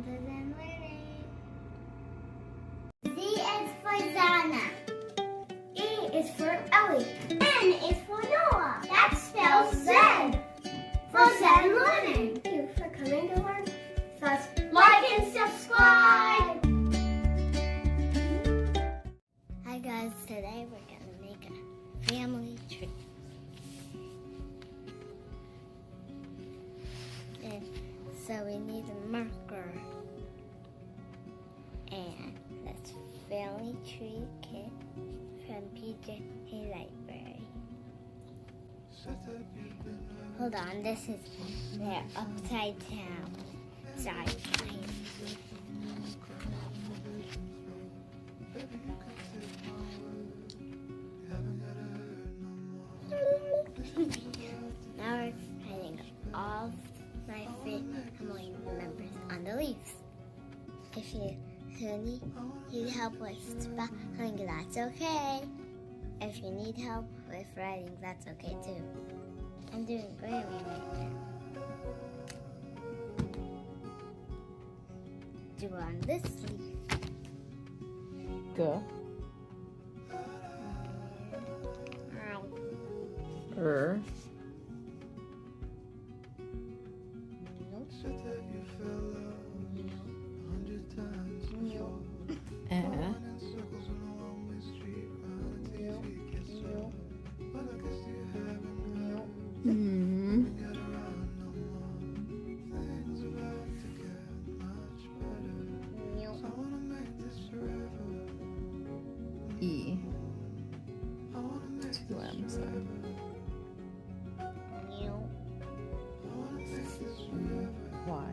Welcome to Then Learning. Z is for Zannah. E is for Ellie. N is for Noah. That spells Zen. For Zen Learning. Thank you for coming to learn. First, like and subscribe. Hi guys, today we're going to make a family tree. And so we need a marker. And that's family tree kit from PJ Library. Hold on, this is their upside down side. Now we're writing all my family members on the leaves. If you need help with spelling, that's okay. If you need help with writing, that's okay too. I'm doing grammar right now. Do on this leaf. Go. Er. E. Two M's. Y.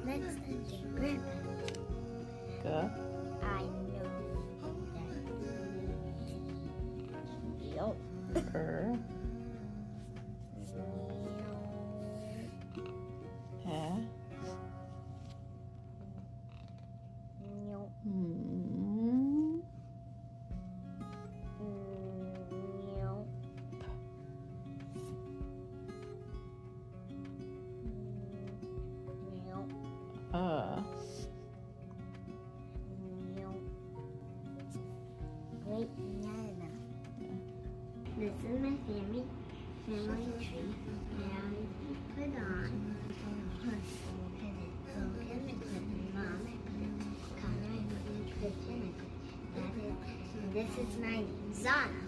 Next, I get grandpa. G. I know that. Yo. Er. Eh. Great Nana. This is my family tree. Now you put on. Put it broken, I put it mom, I put it Connor, I put it Christian, I put that is. And this is my name, Zannah.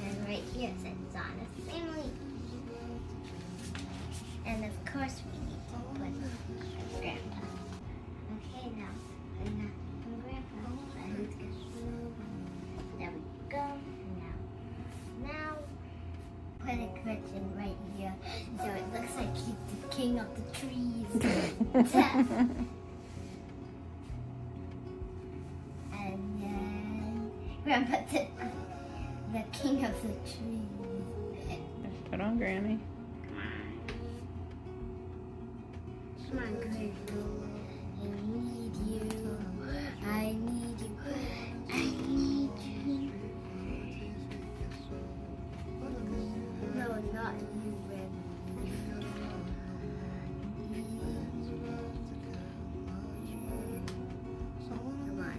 And right here it says Zannah's family. And of course we need to put grandpa. Okay, now put grandpa. There we go. Now put a Christian right here, so it looks like he's the king of the trees. And then Grandpa took the king of the trees. Put on Granny. Come on, Grandpa. I need you. I need you. I need you. No, not you, Grandpa. Come on.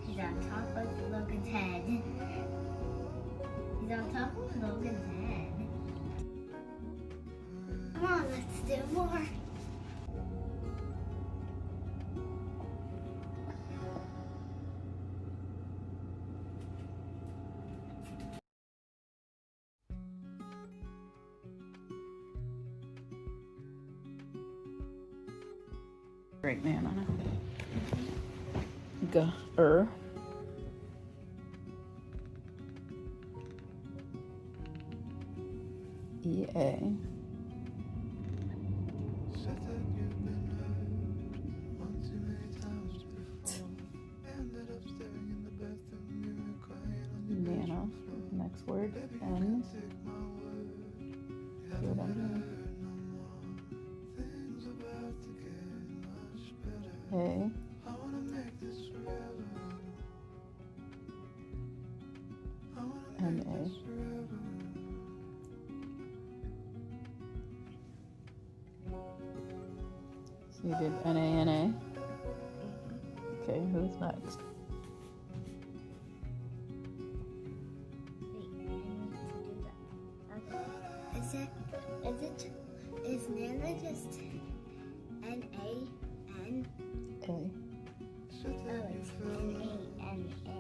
He's on top of Logan's head. He's on top of Logan's head. Come on, let's do more. Great Nana. G. Er. E. A. Nana. Next word. N. Do it on A, N, A. So you did N, A, N, A. Okay, who's next? Is Nana just N-A-N? A. Oh, it's N-A-N-A.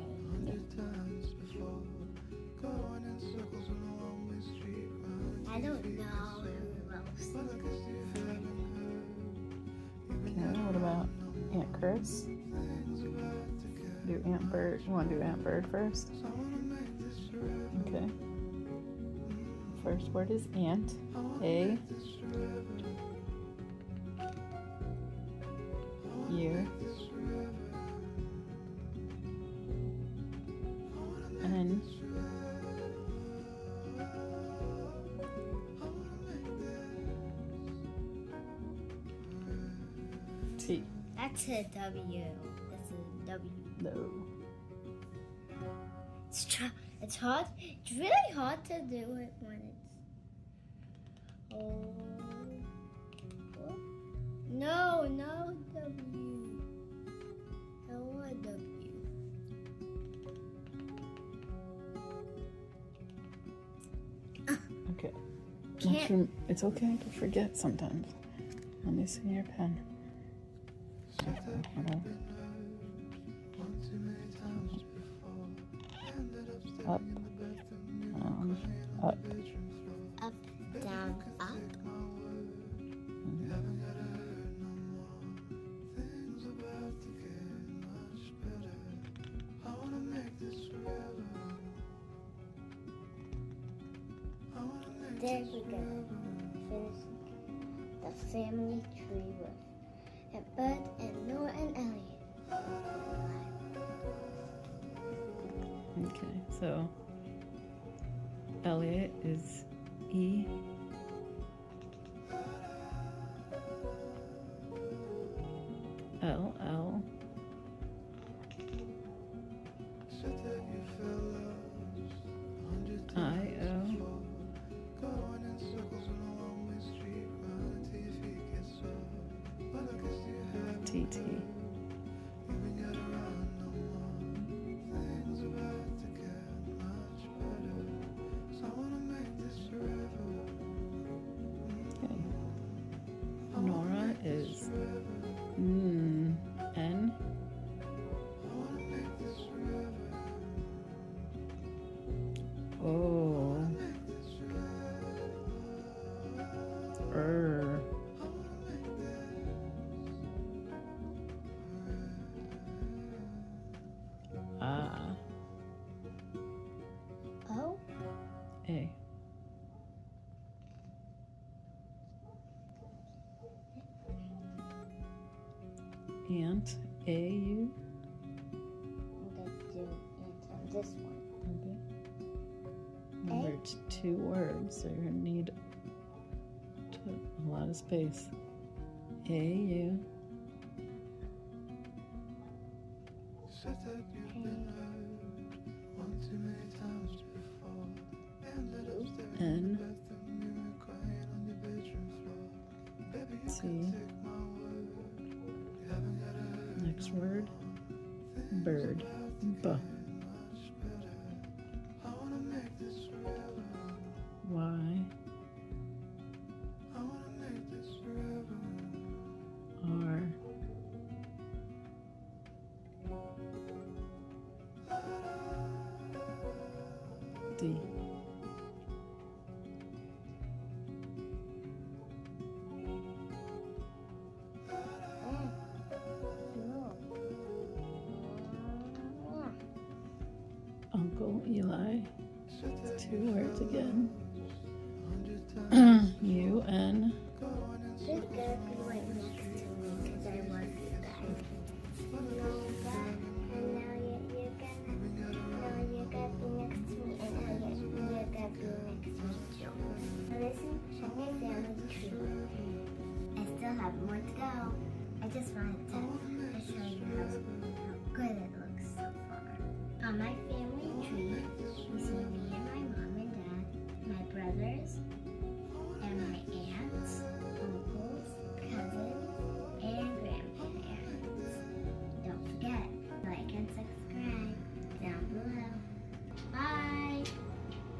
I don't know who else. Okay, what about Aunt Chris? Do Aunt Bird. You want to do Aunt Bird first? Okay. First word is Aunt. A. U. N. T. That's a W. That's a W. No. It's hard. It's really hard to do it when it's. Oh. No W. No W. Okay. Can't. It's okay to forget sometimes. Let me see your pen. Up. Up. Up, down, up. There we go. Finish the family tree with and Bud and Noah and Elliot. Okay, so Elliot is E. L. L. I. O. T. T. Nora is N. O. Ah. Oh, A. Ant. A. U. I'm going to do it on this one. Okay. Remember, it's 2 words, so you're going to need a lot of space. A. U. N. T. Next word. Bird. B. Y. R. D. Uncle Eli. 2 words again. U. N.